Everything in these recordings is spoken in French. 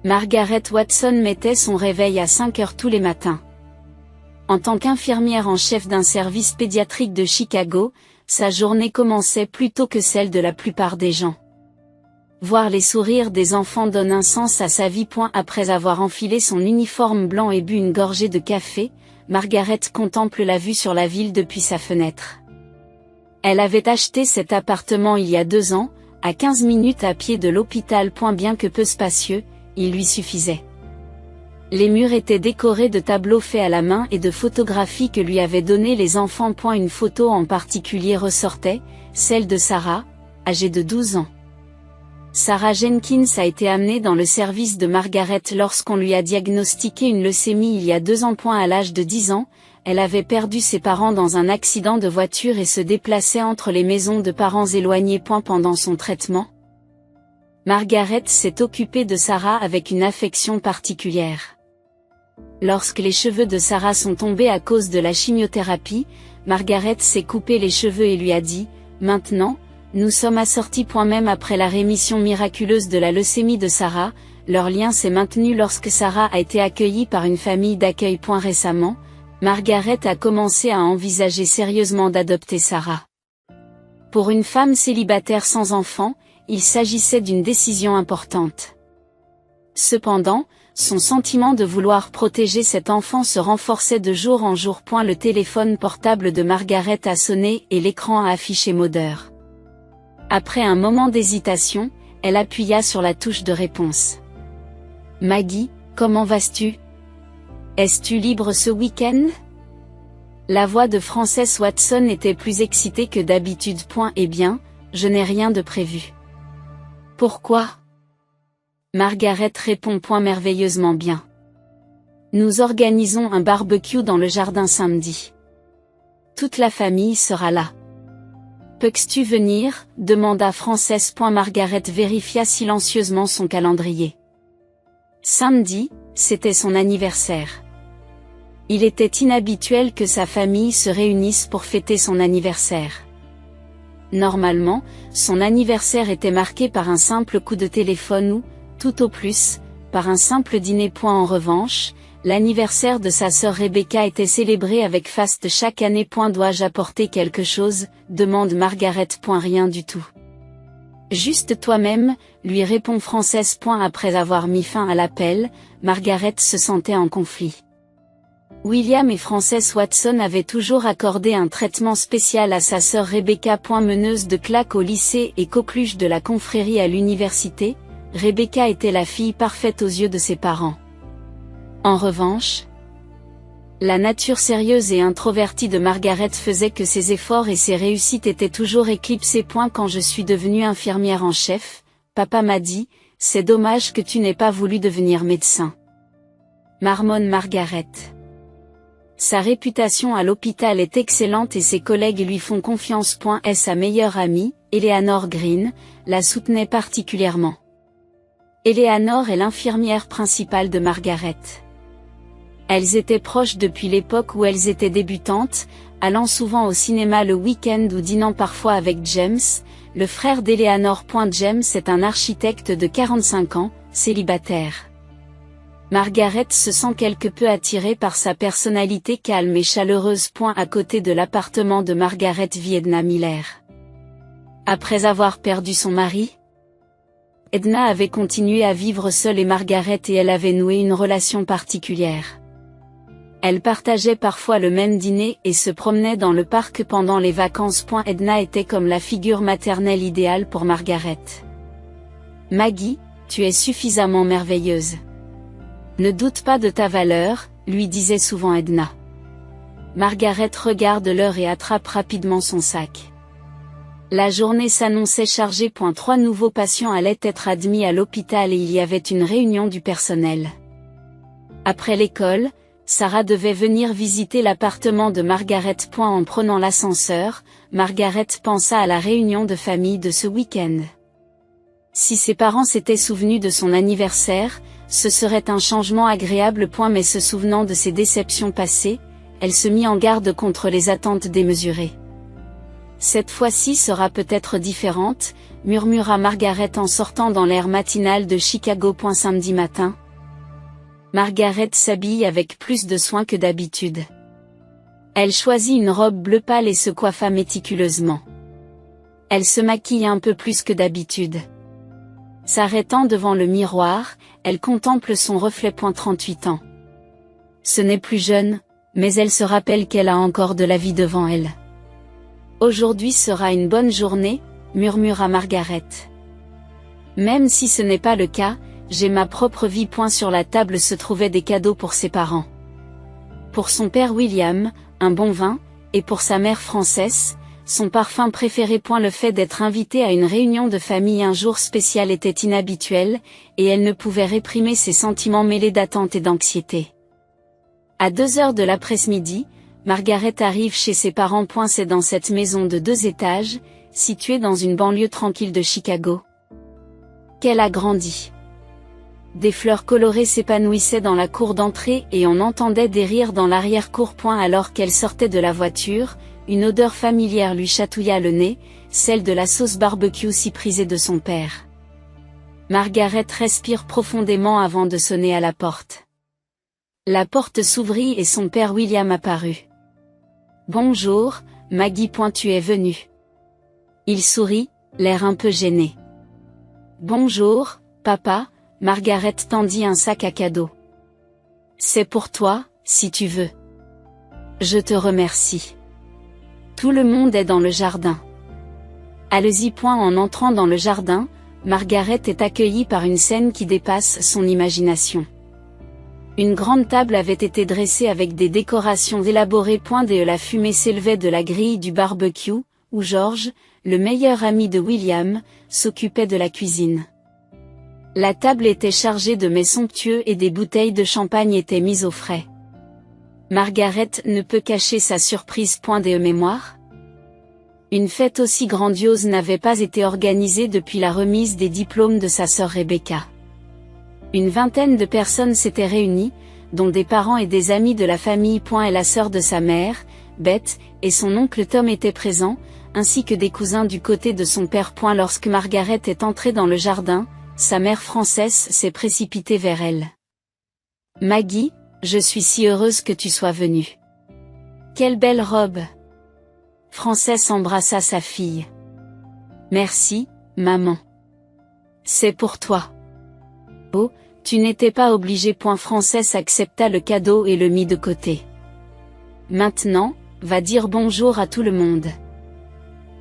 Margaret Watson mettait son réveil à 5 heures tous les matins. En tant qu'infirmière en chef d'un service pédiatrique de Chicago, sa journée commençait plus tôt que celle de la plupart des gens. Voir les sourires des enfants donne un sens à sa vie. Après avoir enfilé son uniforme blanc et bu une gorgée de café, Margaret contemple la vue sur la ville depuis sa fenêtre. Elle avait acheté cet appartement il y a 2 ans, à 15 minutes à pied de l'hôpital. Bien que peu spacieux, il lui suffisait. Les murs étaient décorés de tableaux faits à la main et de photographies que lui avaient données les enfants. Une photo en particulier ressortait, celle de Sarah, âgée de 12 ans. Sarah Jenkins a été amenée dans le service de Margaret lorsqu'on lui a diagnostiqué une leucémie il y a 2 ans. À l'âge de 10 ans, elle avait perdu ses parents dans un accident de voiture et se déplaçait entre les maisons de parents éloignés. Pendant son traitement, Margaret s'est occupée de Sarah avec une affection particulière. Lorsque les cheveux de Sarah sont tombés à cause de la chimiothérapie, Margaret s'est coupé les cheveux et lui a dit « Maintenant, nous sommes assortis. » Même après la rémission miraculeuse de la leucémie de Sarah, leur lien s'est maintenu lorsque Sarah a été accueillie par une famille d'accueil. Récemment, Margaret a commencé à envisager sérieusement d'adopter Sarah. Pour une femme célibataire sans enfant, il s'agissait d'une décision importante. Cependant, son sentiment de vouloir protéger cet enfant se renforçait de jour en jour. Le téléphone portable de Margaret a sonné et l'écran a affiché Mother. Après un moment d'hésitation, elle appuya sur la touche de réponse. « Maggie, comment vas-tu? Es-tu libre ce week-end » La voix de Frances Watson était plus excitée que d'habitude. « Eh bien, je n'ai rien de prévu. »« Pourquoi ?» Margaret répond. « Merveilleusement bien. Nous organisons un barbecue dans le jardin samedi. Toute la famille sera là. »« Peux-tu venir ?» demanda Frances. Margaret vérifia silencieusement son calendrier. Samedi, c'était son anniversaire. Il était inhabituel que sa famille se réunisse pour fêter son anniversaire. Normalement, son anniversaire était marqué par un simple coup de téléphone ou, tout au plus, par un simple dîner. En revanche, l'anniversaire de sa sœur Rebecca était célébré avec faste chaque année. Dois-je apporter quelque chose ? demande Margaret. Rien du tout. Juste toi-même, lui répond Frances. Après avoir mis fin à l'appel, Margaret se sentait en conflit. William et Frances Watson avaient toujours accordé un traitement spécial à sa sœur Rebecca. Meneuse de claques au lycée et coqueluche de la confrérie à l'université, Rebecca était la fille parfaite aux yeux de ses parents. En revanche, la nature sérieuse et introvertie de Margaret faisait que ses efforts et ses réussites étaient toujours éclipsés. Quand je suis devenue infirmière en chef, papa m'a dit, c'est dommage que tu n'aies pas voulu devenir médecin. Marmonne Margaret. Sa réputation à l'hôpital est excellente et ses collègues lui font confiance. Sa meilleure amie, Eleanor Green, la soutenait particulièrement. Eleanor est l'infirmière principale de Margaret. Elles étaient proches depuis l'époque où elles étaient débutantes, allant souvent au cinéma le week-end ou dînant parfois avec James, le frère d'Eleanor. James est un architecte de 45 ans, célibataire. Margaret se sent quelque peu attirée par sa personnalité calme et chaleureuse. À côté de l'appartement de Margaret vit Edna Miller. Après avoir perdu son mari, Edna avait continué à vivre seule et Margaret et elle avaient noué une relation particulière. Elles partageaient parfois le même dîner et se promenaient dans le parc pendant les vacances. Edna était comme la figure maternelle idéale pour Margaret. « Maggie, tu es suffisamment merveilleuse. Ne doute pas de ta valeur, » lui disait souvent Edna. Margaret regarde l'heure et attrape rapidement son sac. La journée s'annonçait chargée. 3 nouveaux patients allaient être admis à l'hôpital et il y avait une réunion du personnel. Après l'école, Sarah devait venir visiter l'appartement de Margaret. En prenant l'ascenseur, Margaret pensa à la réunion de famille de ce week-end. Si ses parents s'étaient souvenus de son anniversaire, ce serait un changement agréable. Mais se souvenant de ses déceptions passées, elle se mit en garde contre les attentes démesurées. Cette fois-ci sera peut-être différente, murmura Margaret en sortant dans l'air matinal de Chicago. Samedi matin. Margaret s'habille avec plus de soin que d'habitude. Elle choisit une robe bleu pâle et se coiffa méticuleusement. Elle se maquille un peu plus que d'habitude. S'arrêtant devant le miroir, elle contemple son reflet. 38 ans. Ce n'est plus jeune, mais elle se rappelle qu'elle a encore de la vie devant elle. Aujourd'hui sera une bonne journée, murmura Margaret. Même si ce n'est pas le cas, j'ai ma propre vie. Sur la table se trouvaient des cadeaux pour ses parents. Pour son père William, un bon vin, et pour sa mère Frances, son parfum préféré. Le fait d'être invitée à une réunion de famille un jour spécial était inhabituel, et elle ne pouvait réprimer ses sentiments mêlés d'attente et d'anxiété. À 2 heures de l'après-midi, Margaret arrive chez ses parents. C'est dans cette maison de 2 étages, située dans une banlieue tranquille de Chicago, qu'elle a grandi. Des fleurs colorées s'épanouissaient dans la cour d'entrée et on entendait des rires dans l'arrière-cour. Alors qu'elle sortait de la voiture, une odeur familière lui chatouilla le nez, celle de la sauce barbecue si prisée de son père. Margaret respire profondément avant de sonner à la porte. La porte s'ouvrit et son père William apparut. « Bonjour, Maggie. Tu es venue. » Il sourit, l'air un peu gêné. « Bonjour, papa. » Margaret tendit un sac à cadeaux. « C'est pour toi, si tu veux. »« Je te remercie. » Tout le monde est dans le jardin. Allez-y. En entrant dans le jardin, Margaret est accueillie par une scène qui dépasse son imagination. Une grande table avait été dressée avec des décorations élaborées. Et la fumée s'élevait de la grille du barbecue, où George, le meilleur ami de William, s'occupait de la cuisine. La table était chargée de mets somptueux et des bouteilles de champagne étaient mises au frais. Margaret ne peut cacher sa surprise. Des mémoires. Une fête aussi grandiose n'avait pas été organisée depuis la remise des diplômes de sa sœur Rebecca. Une vingtaine de personnes s'étaient réunies, dont des parents et des amis de la famille. Et la sœur de sa mère, Beth, et son oncle Tom étaient présents, ainsi que des cousins du côté de son père. Lorsque Margaret est entrée dans le jardin, sa mère Frances s'est précipitée vers elle. « Maggie, je suis si heureuse que tu sois venue. Quelle belle robe !» Frances embrassa sa fille. « Merci, maman. C'est pour toi. » « Oh, tu n'étais pas obligée. » Frances accepta le cadeau et le mit de côté. « Maintenant, va dire bonjour à tout le monde. »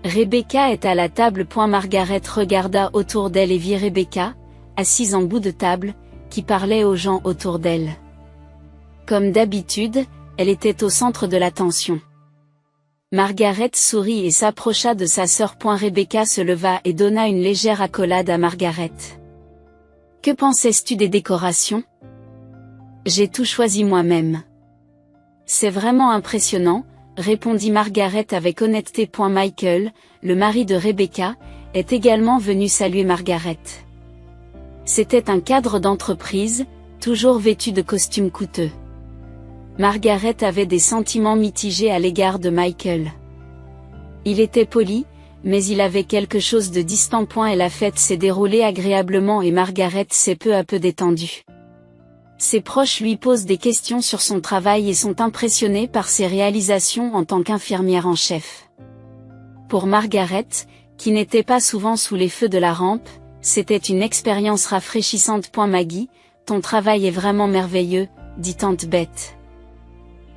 Rebecca est à la table. Margaret regarda autour d'elle et vit Rebecca, assise en bout de table, qui parlait aux gens autour d'elle. Comme d'habitude, elle était au centre de l'attention. Margaret sourit et s'approcha de sa sœur. Rebecca se leva et donna une légère accolade à Margaret. « Que pensais-tu des décorations ? » ?»« J'ai tout choisi moi-même. »« C'est vraiment impressionnant, » répondit Margaret avec honnêteté. Michael, le mari de Rebecca, est également venu saluer Margaret. C'était un cadre d'entreprise, toujours vêtu de costumes coûteux. Margaret avait des sentiments mitigés à l'égard de Michael. Il était poli, mais il avait quelque chose de distant. Et la fête s'est déroulée agréablement et Margaret s'est peu à peu détendue. Ses proches lui posent des questions sur son travail et sont impressionnés par ses réalisations en tant qu'infirmière en chef. Pour Margaret, qui n'était pas souvent sous les feux de la rampe, c'était une expérience rafraîchissante. Maggie, ton travail est vraiment merveilleux, dit tante Beth.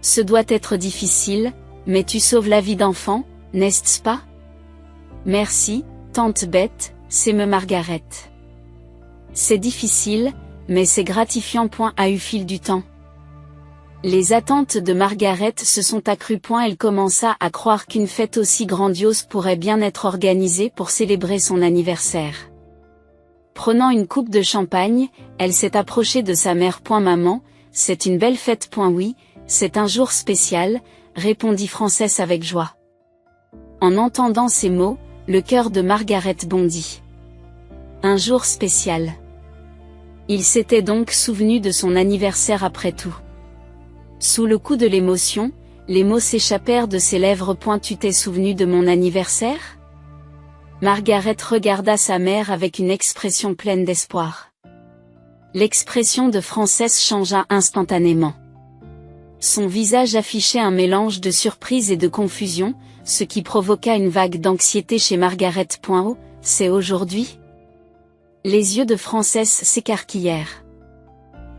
Ce doit être difficile, mais tu sauves la vie d'enfants, n'est-ce pas ? Merci, tante Beth, s'émeut Margaret. C'est difficile, mais c'est gratifiant. A eu fil du temps. Les attentes de Margaret se sont accrues. Elle commença à croire qu'une fête aussi grandiose pourrait bien être organisée pour célébrer son anniversaire. Prenant une coupe de champagne, elle s'est approchée de sa mère. Maman, c'est une belle fête. Oui, c'est un jour spécial, répondit Frances avec joie. En entendant ces mots, le cœur de Margaret bondit. Un jour spécial. Il s'était donc souvenu de son anniversaire après tout. Sous le coup de l'émotion, Les mots s'échappèrent de ses lèvres. Tu t'es souvenu de mon anniversaire? Margaret regarda sa mère avec une expression pleine d'espoir. L'expression de Frances changea instantanément. Son visage affichait un mélange de surprise et de confusion, ce qui provoqua une vague d'anxiété chez Margaret. Oh, c'est aujourd'hui? Les yeux de Frances s'écarquillèrent.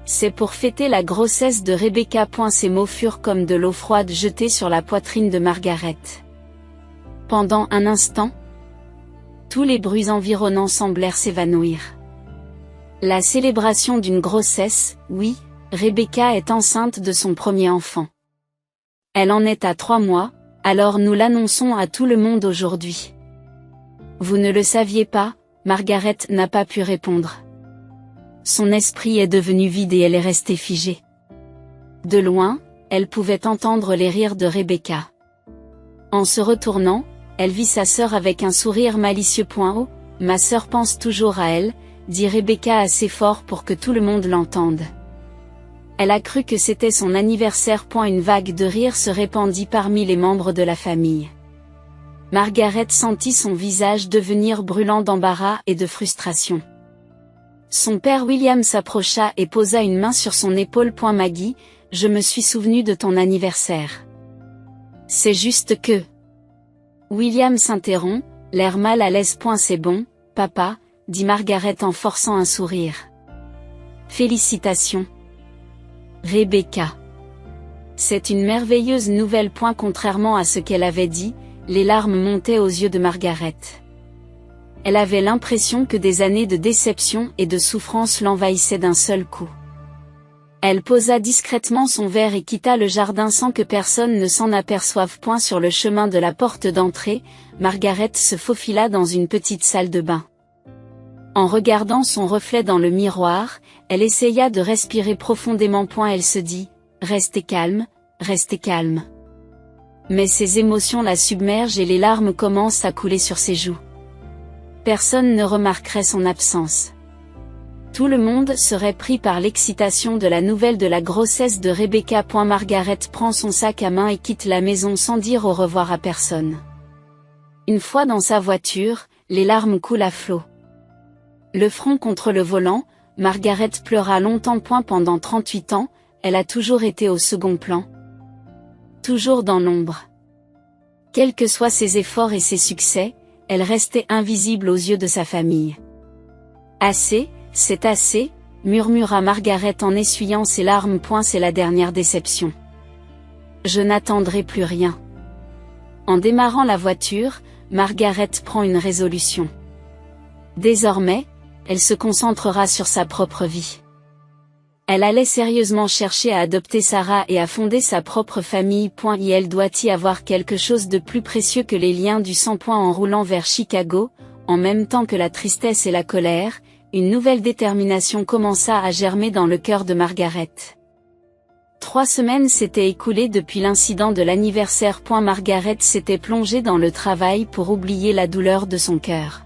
C'est pour fêter la grossesse de Rebecca. Ces mots furent comme de l'eau froide jetée sur la poitrine de Margaret. Pendant un instant, tous les bruits environnants semblèrent s'évanouir. La célébration d'une grossesse, oui, Rebecca est enceinte de son premier enfant. Elle en est à 3 mois, alors nous l'annonçons à tout le monde aujourd'hui. Vous ne le saviez pas? Margaret n'a pas pu répondre. Son esprit est devenu vide et elle est restée figée. De loin, elle pouvait entendre les rires de Rebecca. En se retournant, elle vit sa sœur avec un sourire malicieux. Oh, ma sœur pense toujours à elle, dit Rebecca assez fort pour que tout le monde l'entende. Elle a cru que c'était son anniversaire. Une vague de rire se répandit parmi les membres de la famille. Margaret sentit son visage devenir brûlant d'embarras et de frustration. Son père William s'approcha et posa une main sur son épaule. Maggie, je me suis souvenu de ton anniversaire. C'est juste que... William s'interrompt, l'air mal à l'aise. C'est bon, papa, dit Margaret en forçant un sourire. Félicitations. Rebecca. C'est une merveilleuse nouvelle. Contrairement à ce qu'elle avait dit, les larmes montaient aux yeux de Margaret. Elle avait l'impression que des années de déception et de souffrance l'envahissaient d'un seul coup. Elle posa discrètement son verre et quitta le jardin sans que personne ne s'en aperçoive. Sur le chemin de la porte d'entrée, Margaret se faufila dans une petite salle de bain. En regardant son reflet dans le miroir, elle essaya de respirer profondément. Elle se dit, restez calme, restez calme. Mais ses émotions la submergent et les larmes commencent à couler sur ses joues. Personne ne remarquerait son absence. Tout le monde serait pris par l'excitation de la nouvelle de la grossesse de Rebecca. Margaret prend son sac à main et quitte la maison sans dire au revoir à personne. Une fois dans sa voiture, les larmes coulent à flots. Le front contre le volant, Margaret pleura longtemps. Pendant 38 ans, elle a toujours été au second plan. Toujours dans l'ombre. Quels que soient ses efforts et ses succès, elle restait invisible aux yeux de sa famille. Assez, c'est assez, murmura Margaret en essuyant ses larmes. C'est la dernière déception. Je n'attendrai plus rien. En démarrant la voiture, Margaret prend une résolution. Désormais, elle se concentrera sur sa propre vie. Elle allait sérieusement chercher à adopter Sarah et à fonder sa propre famille. Et elle doit y avoir quelque chose de plus précieux que les liens du sang. En roulant vers Chicago, en même temps que la tristesse et la colère, une nouvelle détermination commença à germer dans le cœur de Margaret. 3 semaines s'étaient écoulées depuis l'incident de l'anniversaire. Margaret s'était plongée dans le travail pour oublier la douleur de son cœur.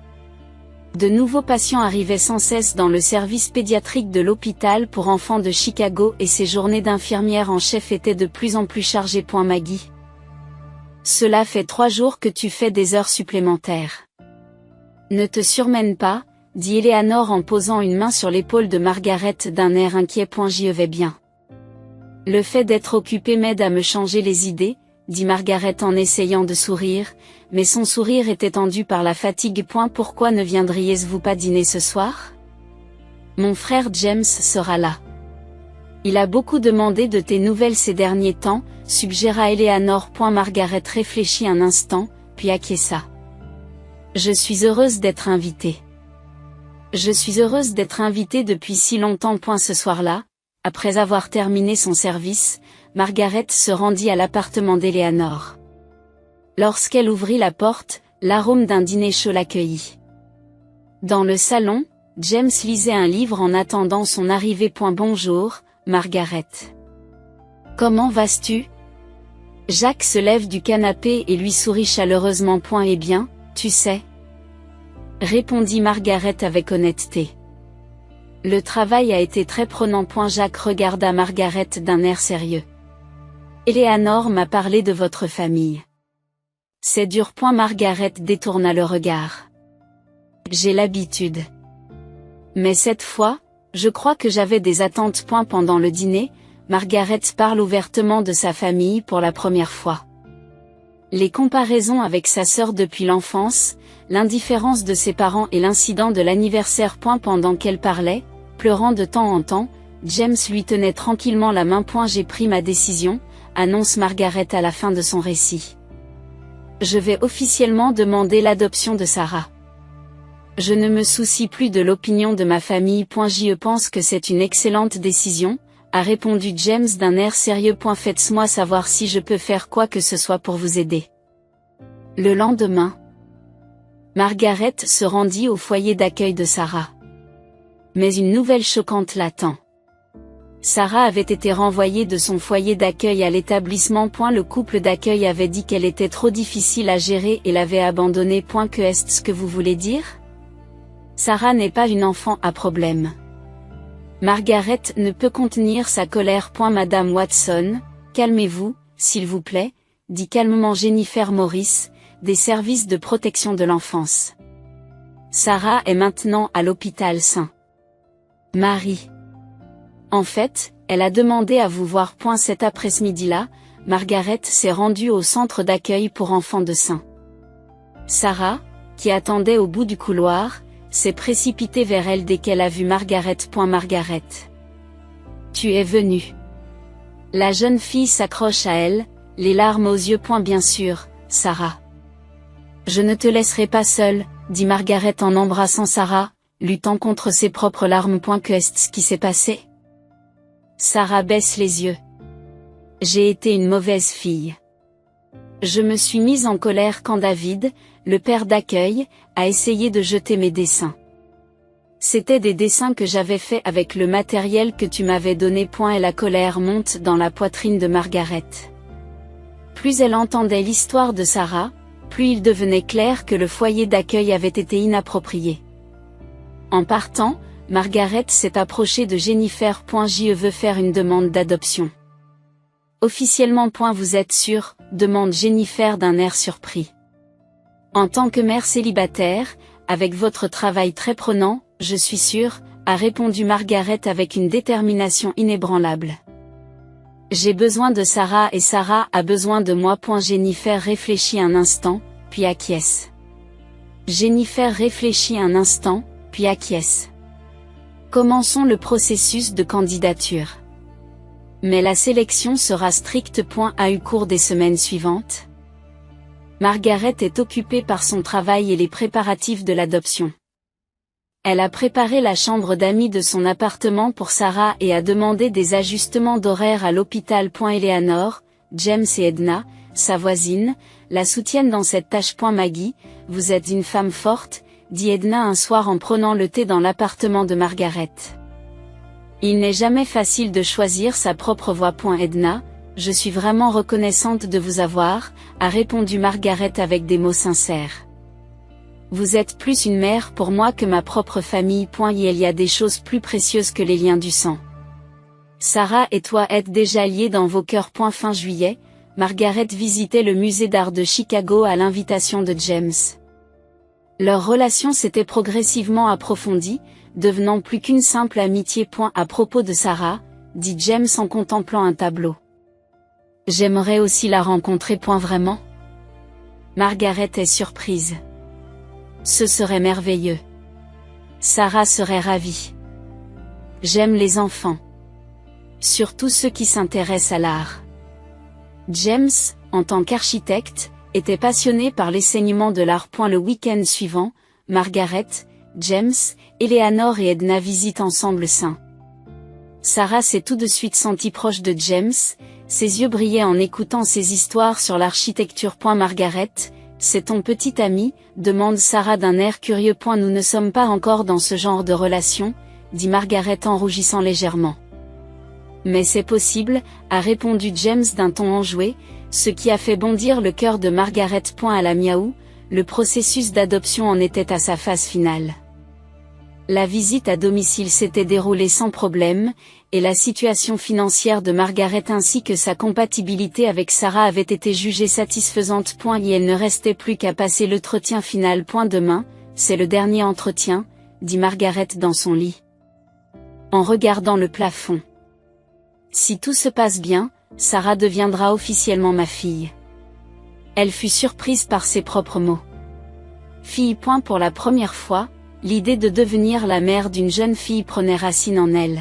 De nouveaux patients arrivaient sans cesse dans le service pédiatrique de l'hôpital pour enfants de Chicago et ses journées d'infirmière en chef étaient de plus en plus chargées. Maggie. Cela fait 3 jours que tu fais des heures supplémentaires. Ne te surmène pas, dit Eleanor en posant une main sur l'épaule de Margaret d'un air inquiet. J'y vais bien. Le fait d'être occupée m'aide à me changer les idées, dit Margaret en essayant de sourire, mais son sourire était tendu par la fatigue. Pourquoi ne viendriez-vous pas dîner ce soir? Mon frère James sera là. Il a beaucoup demandé de tes nouvelles ces derniers temps, suggéra Eleanor. Margaret réfléchit un instant, puis acquiesça. Je suis heureuse d'être invitée. Je suis heureuse d'être invitée depuis si longtemps. Ce soir-là, après avoir terminé son service, Margaret se rendit à l'appartement d'Eleanor. Lorsqu'elle ouvrit la porte, l'arôme d'un dîner chaud l'accueillit. Dans le salon, James lisait un livre en attendant son arrivée. Bonjour, Margaret. Comment vas-tu? Jacques se lève du canapé et lui sourit chaleureusement. Eh bien, tu sais, répondit Margaret avec honnêteté. Le travail a été très prenant. Jacques regarda Margaret d'un air sérieux. Eleanor m'a parlé de votre famille. C'est dur. Margaret détourna le regard. J'ai l'habitude. Mais cette fois, je crois que j'avais des attentes. Pendant le dîner, Margaret parle ouvertement de sa famille pour la première fois. Les comparaisons avec sa sœur depuis l'enfance, l'indifférence de ses parents et l'incident de l'anniversaire. Pendant qu'elle parlait, pleurant de temps en temps, James lui tenait tranquillement la main. J'ai pris ma décision, annonce Margaret à la fin de son récit. Je vais officiellement demander l'adoption de Sarah. Je ne me soucie plus de l'opinion de ma famille. Je pense que c'est une excellente décision, a répondu James d'un air sérieux. Faites-moi savoir si je peux faire quoi que ce soit pour vous aider. Le lendemain, Margaret se rendit au foyer d'accueil de Sarah. Mais une nouvelle choquante l'attend. Sarah avait été renvoyée de son foyer d'accueil à l'établissement. Le couple d'accueil avait dit qu'elle était trop difficile à gérer et l'avait abandonnée. Que est-ce que vous voulez dire? Sarah n'est pas une enfant à problème. Margaret ne peut contenir sa colère. Madame Watson, calmez-vous, s'il vous plaît, dit calmement Jennifer Morris, des services de protection de l'enfance. Sarah est maintenant à l'hôpital Saint-Marie. En fait, elle a demandé à vous voir. Cet après-midi-là, Margaret s'est rendue au centre d'accueil pour enfants de St. Sarah, qui attendait au bout du couloir, s'est précipitée vers elle dès qu'elle a vu Margaret. Margaret. Tu es venue. La jeune fille s'accroche à elle, les larmes aux yeux. Bien sûr, Sarah. Je ne te laisserai pas seule, dit Margaret en embrassant Sarah, luttant contre ses propres larmes. Qu'est-ce qui s'est passé? Sarah baisse les yeux. J'ai été une mauvaise fille. Je me suis mise en colère quand David, le père d'accueil, a essayé de jeter mes dessins. C'était des dessins que j'avais faits avec le matériel que tu m'avais donné. Et la colère monte dans la poitrine de Margaret. Plus elle entendait l'histoire de Sarah, plus il devenait clair que le foyer d'accueil avait été inapproprié. En partant, Margaret s'est approchée de Jennifer. Je veux faire une demande d'adoption. Officiellement. Vous êtes sûre, demande Jennifer d'un air surpris. En tant que mère célibataire, avec votre travail très prenant, je suis sûre, a répondu Margaret avec une détermination inébranlable. J'ai besoin de Sarah et Sarah a besoin de moi. Jennifer réfléchit un instant, puis acquiesce. Jennifer réfléchit un instant, puis acquiesce. Commençons le processus de candidature. Mais la sélection sera stricte. A eu cours des semaines suivantes. Margaret est occupée par son travail et les préparatifs de l'adoption. Elle a préparé la chambre d'amis de son appartement pour Sarah et a demandé des ajustements d'horaire à l'hôpital. Eleanor, James et Edna, sa voisine, la soutiennent dans cette tâche. Maggie, vous êtes une femme forte, dit Edna un soir en prenant le thé dans l'appartement de Margaret. Il n'est jamais facile de choisir sa propre voie. Edna, je suis vraiment reconnaissante de vous avoir, a répondu Margaret avec des mots sincères. Vous êtes plus une mère pour moi que ma propre famille. Il y a des choses plus précieuses que les liens du sang. Sarah et toi êtes déjà liés dans vos cœurs. Fin juillet, Margaret visitait le musée d'art de Chicago à l'invitation de James. Leur relation s'était progressivement approfondie, devenant plus qu'une simple amitié. À propos de Sarah, dit James en contemplant un tableau. J'aimerais aussi la rencontrer. Vraiment? Margaret est surprise. Ce serait merveilleux. Sarah serait ravie. J'aime les enfants. Surtout ceux qui s'intéressent à l'art. James, en tant qu'architecte, était passionné par l'enseignement de l'art. Le week-end suivant, Margaret, James, Eleanor et Edna visitent ensemble St. Sarah s'est tout de suite sentie proche de James, ses yeux brillaient en écoutant ses histoires sur l'architecture. Margaret, c'est ton petit ami, demande Sarah d'un air curieux. Nous ne sommes pas encore dans ce genre de relation, dit Margaret en rougissant légèrement. Mais c'est possible, a répondu James d'un ton enjoué, ce qui a fait bondir le cœur de Margaret. À la miaou, le processus d'adoption en était à sa phase finale. La visite à domicile s'était déroulée sans problème, et la situation financière de Margaret ainsi que sa compatibilité avec Sarah avait été jugée satisfaisante. Et elle ne restait plus qu'à passer l'entretien final. Demain, c'est le dernier entretien, dit Margaret dans son lit, en regardant le plafond. Si tout se passe bien, Sarah deviendra officiellement ma fille. Elle fut surprise par ses propres mots. Fille. Pour la première fois, l'idée de devenir la mère d'une jeune fille prenait racine en elle.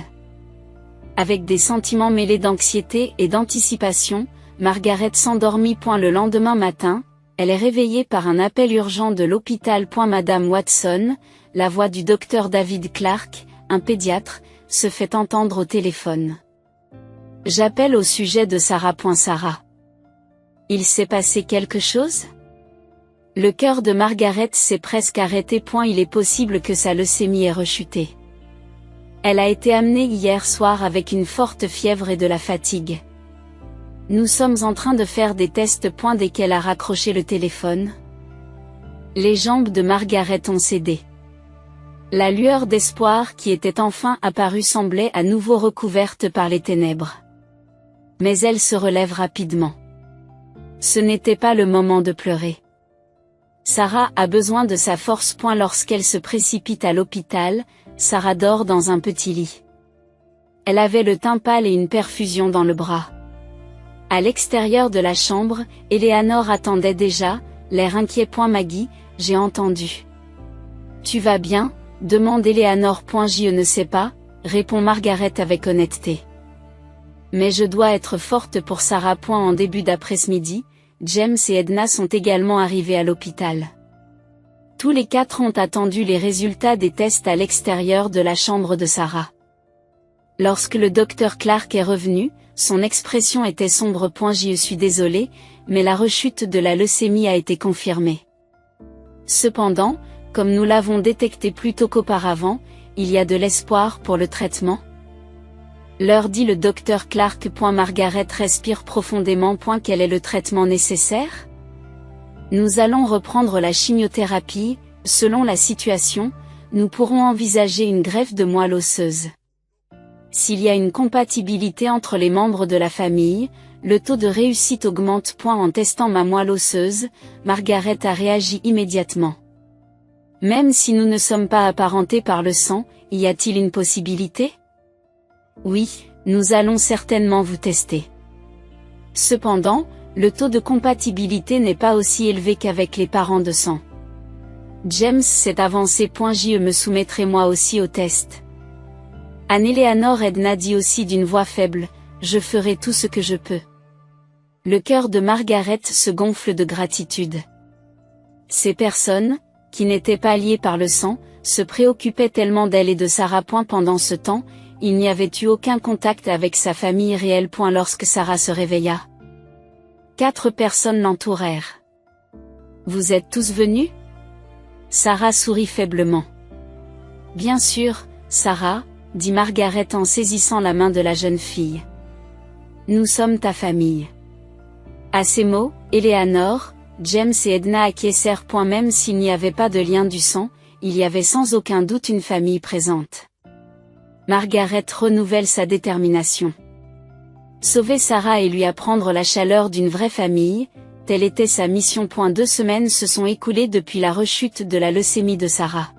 Avec des sentiments mêlés d'anxiété et d'anticipation, Margaret s'endormit. Le lendemain matin, elle est réveillée par un appel urgent de l'hôpital. Madame Watson, la voix du docteur David Clark, un pédiatre, se fait entendre au téléphone. J'appelle au sujet de Sarah. Sarah. Il s'est passé quelque chose ? Le cœur de Margaret s'est presque arrêté. Il est possible que sa leucémie ait rechuté. Elle a été amenée hier soir avec une forte fièvre et de la fatigue. Nous sommes en train de faire des tests. Dès qu'elle a raccroché le téléphone, les jambes de Margaret ont cédé. La lueur d'espoir qui était enfin apparue semblait à nouveau recouverte par les ténèbres. Mais elle se relève rapidement. Ce n'était pas le moment de pleurer. Sarah a besoin de sa force. Lorsqu'elle se précipite à l'hôpital, Sarah dort dans un petit lit. Elle avait le teint pâle et une perfusion dans le bras. À l'extérieur de la chambre, Eleanor attendait déjà, l'air inquiet. Maggie, j'ai entendu. Tu vas bien ? Demande Eleanor. Je ne sais pas, répond Margaret avec honnêteté. Mais je dois être forte pour Sarah. En début d'après-midi, James et Edna sont également arrivés à l'hôpital. Tous les quatre ont attendu les résultats des tests à l'extérieur de la chambre de Sarah. Lorsque le docteur Clark est revenu, son expression était sombre. Je suis désolée, mais la rechute de la leucémie a été confirmée. Cependant, comme nous l'avons détecté plus tôt qu'auparavant, il y a de l'espoir pour le traitement. Leur dit le docteur Clark. Margaret respire profondément. Quel est le traitement nécessaire ? Nous allons reprendre la chimiothérapie. Selon la situation, nous pourrons envisager une greffe de moelle osseuse. S'il y a une compatibilité entre les membres de la famille, le taux de réussite augmente. En testant ma moelle osseuse, Margaret a réagi immédiatement. Même si nous ne sommes pas apparentés par le sang, y a-t-il une possibilité ? Oui, nous allons certainement vous tester. Cependant, le taux de compatibilité n'est pas aussi élevé qu'avec les parents de sang. James s'est avancé. Je me soumettrai moi aussi au test. Anne-Eleanor. Edna dit aussi d'une voix faible, je ferai tout ce que je peux. Le cœur de Margaret se gonfle de gratitude. Ces personnes, qui n'étaient pas liées par le sang, se préoccupaient tellement d'elle et de Sarah. Pendant ce temps, il n'y avait eu aucun contact avec sa famille réelle. Lorsque Sarah se réveilla, 4 personnes l'entourèrent. Vous êtes tous venus ? Sarah sourit faiblement. Bien sûr, Sarah, dit Margaret en saisissant la main de la jeune fille. Nous sommes ta famille. À ces mots, Eleanor, James et Edna acquiescèrent. Même s'il n'y avait pas de lien du sang, il y avait sans aucun doute une famille présente. Margaret renouvelle sa détermination. Sauver Sarah et lui apprendre la chaleur d'une vraie famille, telle était sa mission. 2 semaines se sont écoulées depuis la rechute de la leucémie de Sarah.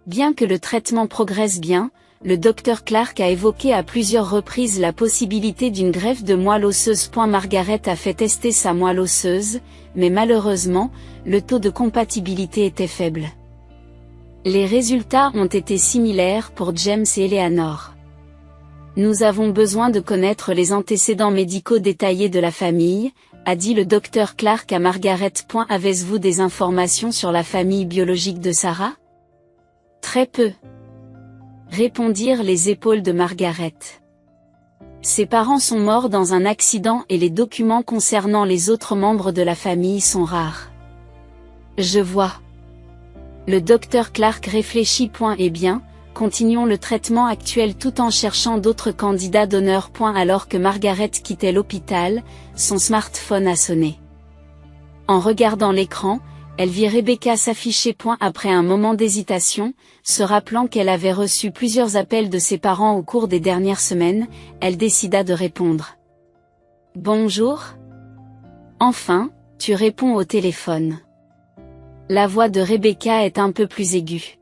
Bien que le traitement progresse bien, le docteur Clark a évoqué à plusieurs reprises la possibilité d'une greffe de moelle osseuse. Margaret a fait tester sa moelle osseuse, mais malheureusement, le taux de compatibilité était faible. Les résultats ont été similaires pour James et Eleanor. Nous avons besoin de connaître les antécédents médicaux détaillés de la famille, a dit le docteur Clark à Margaret. Avez-vous des informations sur la famille biologique de Sarah ? Très peu, répondirent les épaules de Margaret. Ses parents sont morts dans un accident et les documents concernant les autres membres de la famille sont rares. Je vois. Le docteur Clark réfléchit. Eh bien, continuons le traitement actuel tout en cherchant d'autres candidats donneurs. Alors que Margaret quittait l'hôpital, son smartphone a sonné. En regardant l'écran, Elle vit Rebecca s'afficher après un moment d'hésitation, se rappelant qu'elle avait reçu plusieurs appels de ses parents au cours des dernières semaines, elle décida de répondre. Bonjour. Enfin, tu réponds au téléphone. La voix de Rebecca est un peu plus aiguë.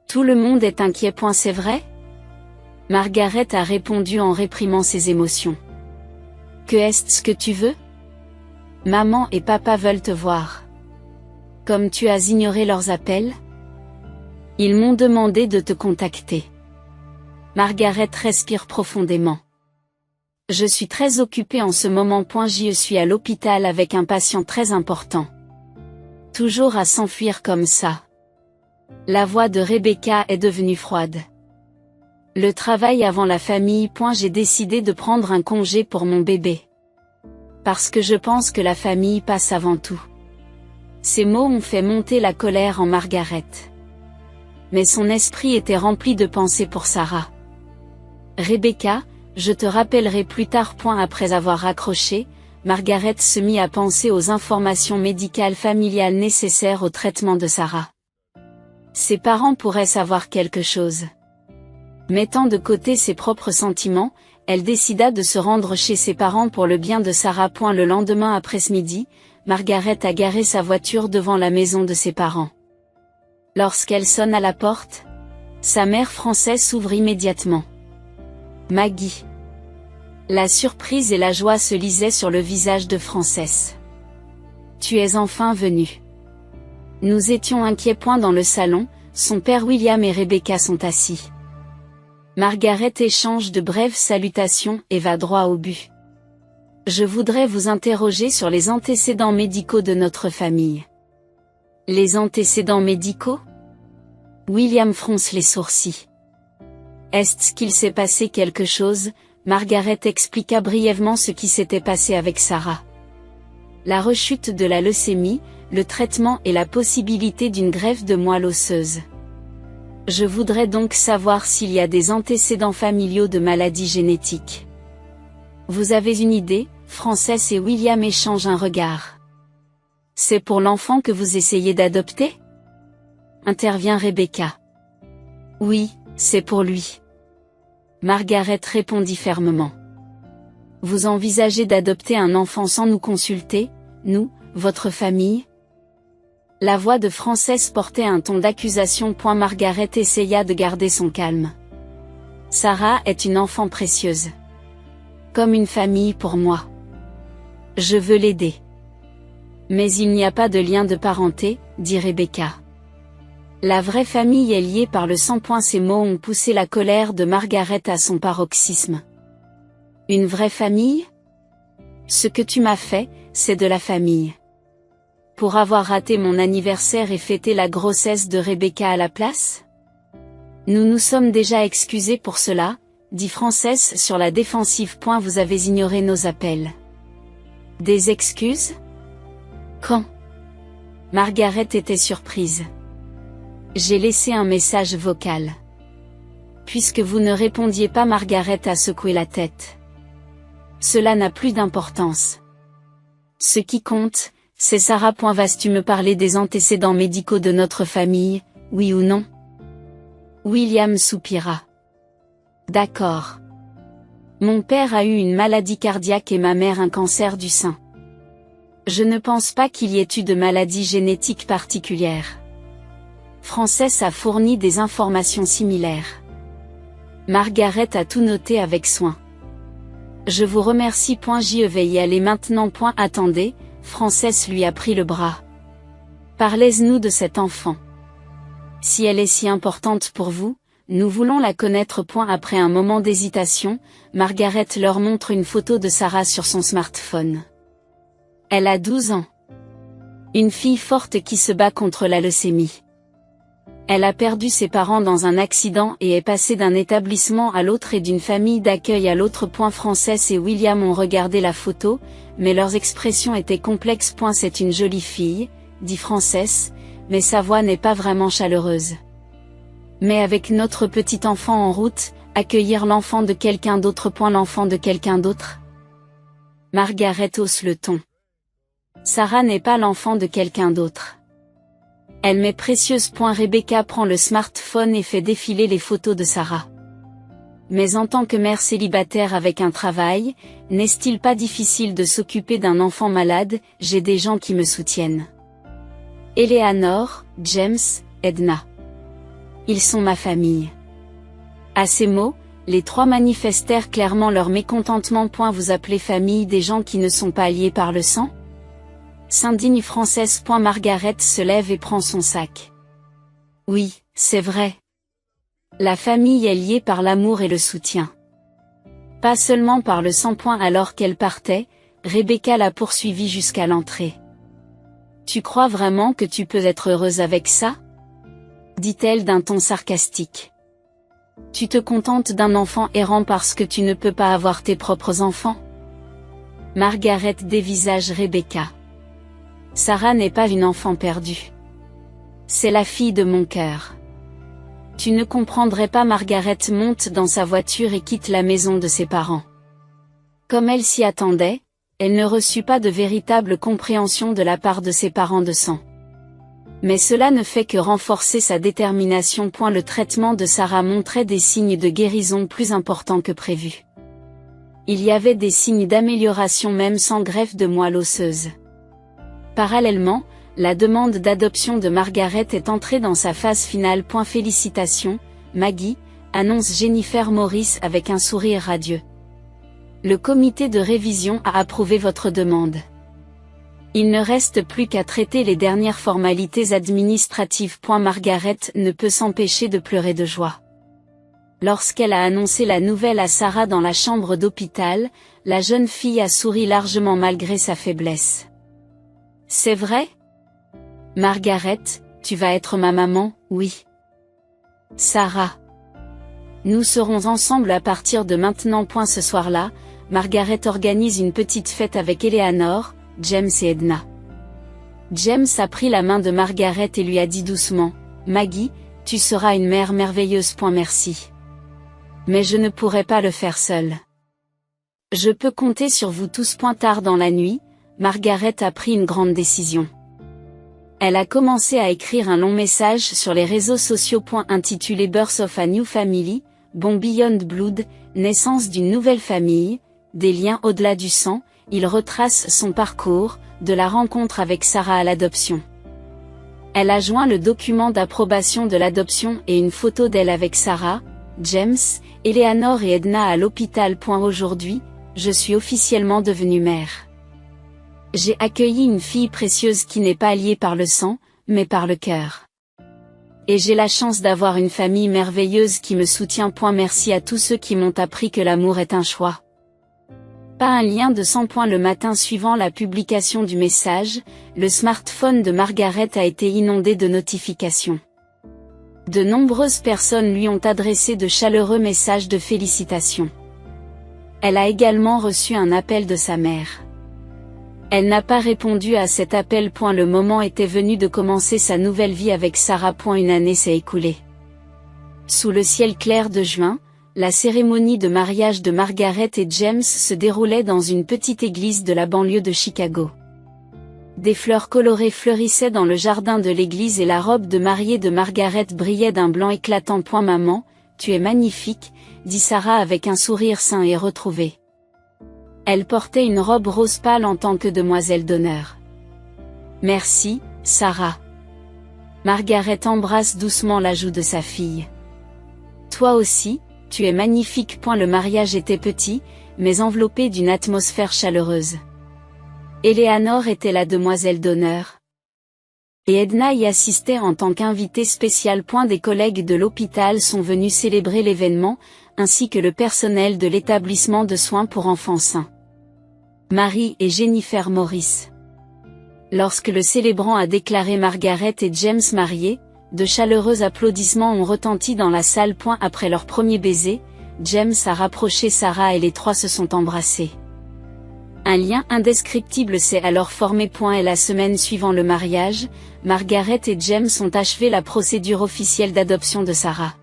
Tout le monde est inquiet. C'est vrai? Margaret a répondu en réprimant ses émotions. Que est-ce que tu veux? Maman et papa veulent te voir. Comme tu as ignoré leurs appels? Ils m'ont demandé de te contacter. Margaret respire profondément. Je suis très occupée en ce moment. Je suis à l'hôpital avec un patient très important. Toujours à s'enfuir comme ça. La voix de Rebecca est devenue froide. Le travail avant la famille. J'ai décidé de prendre un congé pour mon bébé. Parce que je pense que la famille passe avant tout. Ces mots ont fait monter la colère en Margaret. Mais son esprit était rempli de pensées pour Sarah. Rebecca, je te rappellerai plus tard. Après avoir raccroché, Margaret se mit à penser aux informations médicales familiales nécessaires au traitement de Sarah. Ses parents pourraient savoir quelque chose. Mettant de côté ses propres sentiments, elle décida de se rendre chez ses parents pour le bien de Sarah. Le lendemain après-midi, Margaret a garé sa voiture devant la maison de ses parents. Lorsqu'elle sonne à la porte, sa mère Frances s'ouvre immédiatement. Maggie. La surprise et la joie se lisaient sur le visage de Frances. Tu es enfin venue. Nous étions inquiets. Dans le salon, son père William et Rebecca sont assis. Margaret échange de brèves salutations et va droit au but. Je voudrais vous interroger sur les antécédents médicaux de notre famille. Les antécédents médicaux? William fronce les sourcils. Est-ce qu'il s'est passé quelque chose? Margaret expliqua brièvement ce qui s'était passé avec Sarah. La rechute de la leucémie, le traitement et la possibilité d'une greffe de moelle osseuse. Je voudrais donc savoir s'il y a des antécédents familiaux de maladies génétiques. Vous avez une idée? Frances et William échangent un regard. C'est pour l'enfant que vous essayez d'adopter? Intervient Rebecca. Oui, c'est pour lui. Margaret répondit fermement. Vous envisagez d'adopter un enfant sans nous consulter, nous, votre famille? La voix de Frances portait un ton d'accusation. Margaret essaya de garder son calme. Sarah est une enfant précieuse. Comme une famille pour moi. Je veux l'aider. Mais il n'y a pas de lien de parenté, dit Rebecca. La vraie famille est liée par le sang. Ces mots ont poussé la colère de Margaret à son paroxysme. Une vraie famille? Ce que tu m'as fait, c'est de la famille. Pour avoir raté mon anniversaire et fêté la grossesse de Rebecca à la place? Nous nous sommes déjà excusés pour cela, dit Frances sur la défensive. Vous avez ignoré nos appels. Des excuses? Quand? Margaret était surprise. J'ai laissé un message vocal. Puisque vous ne répondiez pas. Margaret a secoué la tête. Cela n'a plus d'importance. Ce qui compte, c'est Sarah. Vas-tu me parler des antécédents médicaux de notre famille, oui ou non? William soupira. D'accord. Mon père a eu une maladie cardiaque et ma mère un cancer du sein. Je ne pense pas qu'il y ait eu de maladie génétique particulière. Frances a fourni des informations similaires. Margaret a tout noté avec soin. Je vous remercie. J'y vais y aller maintenant. Attendez, Frances lui a pris le bras. Parlez-nous de cet enfant. Si elle est si importante pour vous, nous voulons la connaître. Après un moment d'hésitation, Margaret leur montre une photo de Sarah sur son smartphone. Elle a 12 ans. Une fille forte qui se bat contre la leucémie. Elle a perdu ses parents dans un accident et est passée d'un établissement à l'autre et d'une famille d'accueil à l'autre. Frances et William ont regardé la photo, mais leurs expressions étaient complexes. C'est une jolie fille, dit Frances, mais sa voix n'est pas vraiment chaleureuse. Mais avec notre petit enfant en route, accueillir l'enfant de quelqu'un d'autre. L'enfant de quelqu'un d'autre? Margaret hausse le ton. Sarah n'est pas l'enfant de quelqu'un d'autre. Elle met précieuse. Rebecca prend le smartphone et fait défiler les photos de Sarah. Mais en tant que mère célibataire avec un travail, n'est-il pas difficile de s'occuper d'un enfant malade? J'ai des gens qui me soutiennent. Eleanor, James, Edna. Ils sont ma famille. À ces mots, les trois manifestèrent clairement leur mécontentement. Vous appelez famille des gens qui ne sont pas liés par le sang? S'indigne Française. Margaret se lève et prend son sac. Oui, c'est vrai. La famille est liée par l'amour et le soutien. Pas seulement par le sang. Alors qu'elle partait, Rebecca la poursuivit jusqu'à l'entrée. Tu crois vraiment que tu peux être heureuse avec ça? Dit-elle d'un ton sarcastique. Tu te contentes d'un enfant errant parce que tu ne peux pas avoir tes propres enfants? Margaret dévisage Rebecca. Sarah n'est pas une enfant perdue. C'est la fille de mon cœur. Tu ne comprendrais pas. Margaret monte dans sa voiture et quitte la maison de ses parents. Comme elle s'y attendait, elle ne reçut pas de véritable compréhension de la part de ses parents de sang. Mais cela ne fait que renforcer sa détermination. Le traitement de Sarah montrait des signes de guérison plus importants que prévu. Il y avait des signes d'amélioration même sans greffe de moelle osseuse. Parallèlement, la demande d'adoption de Margaret est entrée dans sa phase finale. Félicitations, Maggie, annonce Jennifer Morris avec un sourire radieux. Le comité de révision a approuvé votre demande. Il ne reste plus qu'à traiter les dernières formalités administratives. Margaret ne peut s'empêcher de pleurer de joie. Lorsqu'elle a annoncé la nouvelle à Sarah dans la chambre d'hôpital, la jeune fille a souri largement malgré sa faiblesse. C'est vrai? Margaret, tu vas être ma maman, oui. Sarah. Nous serons ensemble à partir de maintenant. Ce soir-là, Margaret organise une petite fête avec Eleanor, James et Edna. James a pris la main de Margaret et lui a dit doucement, Maggie, tu seras une mère merveilleuse. Merci. Mais je ne pourrai pas le faire seule. Je peux compter sur vous tous. Tard dans la nuit, Margaret a pris une grande décision. Elle a commencé à écrire un long message sur les réseaux sociaux. Intitulé Birth of a New Family, Born Beyond Blood, naissance d'une nouvelle famille, des liens au-delà du sang. Il retrace son parcours, de la rencontre avec Sarah à l'adoption. Elle a joint le document d'approbation de l'adoption et une photo d'elle avec Sarah, James, Eleanor et Edna à l'hôpital. Aujourd'hui, je suis officiellement devenue mère. J'ai accueilli une fille précieuse qui n'est pas liée par le sang, mais par le cœur. Et j'ai la chance d'avoir une famille merveilleuse qui me soutient. Merci à tous ceux qui m'ont appris que l'amour est un choix. Pas un lien de sang. Le matin suivant la publication du message, le smartphone de Margaret a été inondé de notifications. De nombreuses personnes lui ont adressé de chaleureux messages de félicitations. Elle a également reçu un appel de sa mère. Elle n'a pas répondu à cet appel. Le moment était venu de commencer sa nouvelle vie avec Sarah. Une année s'est écoulée. Sous le ciel clair de juin, la cérémonie de mariage de Margaret et James se déroulait dans une petite église de la banlieue de Chicago. Des fleurs colorées fleurissaient dans le jardin de l'église et la robe de mariée de Margaret brillait d'un blanc éclatant. Maman, tu es magnifique, dit Sarah avec un sourire sain et retrouvé. Elle portait une robe rose pâle en tant que demoiselle d'honneur. Merci, Sarah. Margaret embrasse doucement la joue de sa fille. Toi aussi, tu es magnifique. Le mariage était petit, mais enveloppé d'une atmosphère chaleureuse. Eleanor était la demoiselle d'honneur. Et Edna y assistait en tant qu'invitée spéciale. Des collègues de l'hôpital sont venus célébrer l'événement, ainsi que le personnel de l'établissement de soins pour enfants sains. Marie et Jennifer Morris. Lorsque le célébrant a déclaré Margaret et James mariés, de chaleureux applaudissements ont retenti dans la salle. Après leur premier baiser, James a rapproché Sarah et les trois se sont embrassés. Un lien indescriptible s'est alors formé. Et la semaine suivant le mariage, Margaret et James ont achevé la procédure officielle d'adoption de Sarah.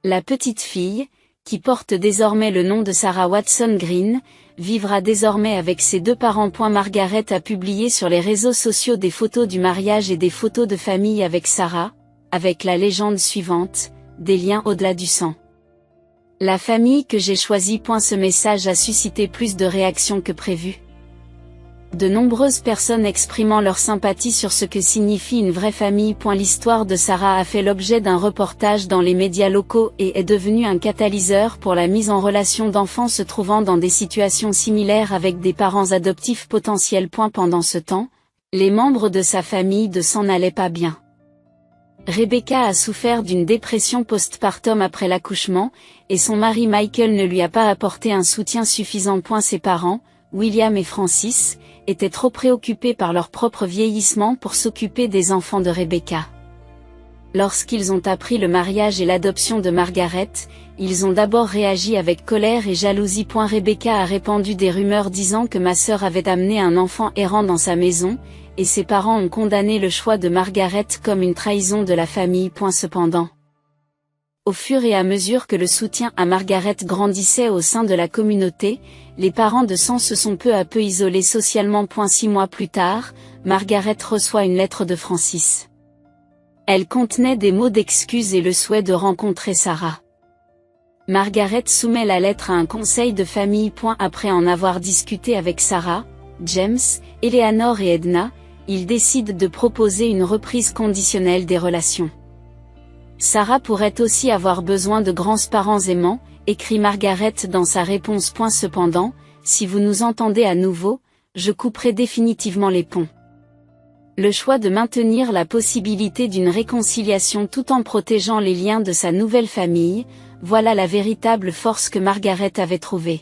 La petite fille, qui porte désormais le nom de Sarah Watson Green, vivra désormais avec ses deux parents. Margaret a publié sur les réseaux sociaux des photos du mariage et des photos de famille avec Sarah, avec la légende suivante, des liens au-delà du sang. La famille que j'ai choisie. Ce message a suscité plus de réactions que prévu. De nombreuses personnes exprimant leur sympathie sur ce que signifie une vraie famille. L'histoire de Sarah a fait l'objet d'un reportage dans les médias locaux et est devenue un catalyseur pour la mise en relation d'enfants se trouvant dans des situations similaires avec des parents adoptifs potentiels. Pendant ce temps, les membres de sa famille ne s'en allaient pas bien. Rebecca a souffert d'une dépression postpartum après l'accouchement, et son mari Michael ne lui a pas apporté un soutien suffisant. Ses parents, William et Francis, étaient trop préoccupés par leur propre vieillissement pour s'occuper des enfants de Rebecca. Lorsqu'ils ont appris le mariage et l'adoption de Margaret, ils ont d'abord réagi avec colère et jalousie. Rebecca a répandu des rumeurs disant que ma sœur avait amené un enfant errant dans sa maison, et ses parents ont condamné le choix de Margaret comme une trahison de la famille. Cependant, au fur et à mesure que le soutien à Margaret grandissait au sein de la communauté, les parents de sang se sont peu à peu isolés socialement. 6 mois plus tard, Margaret reçoit une lettre de Francis. Elle contenait des mots d'excuse et le souhait de rencontrer Sarah. Margaret soumet la lettre à un conseil de famille. Après en avoir discuté avec Sarah, James, Eleanor et Edna, ils décident de proposer une reprise conditionnelle des relations. Sarah pourrait aussi avoir besoin de grands-parents aimants, écrit Margaret dans sa réponse. Cependant, si vous nous entendez à nouveau, je couperai définitivement les ponts. Le choix de maintenir la possibilité d'une réconciliation tout en protégeant les liens de sa nouvelle famille, voilà la véritable force que Margaret avait trouvée.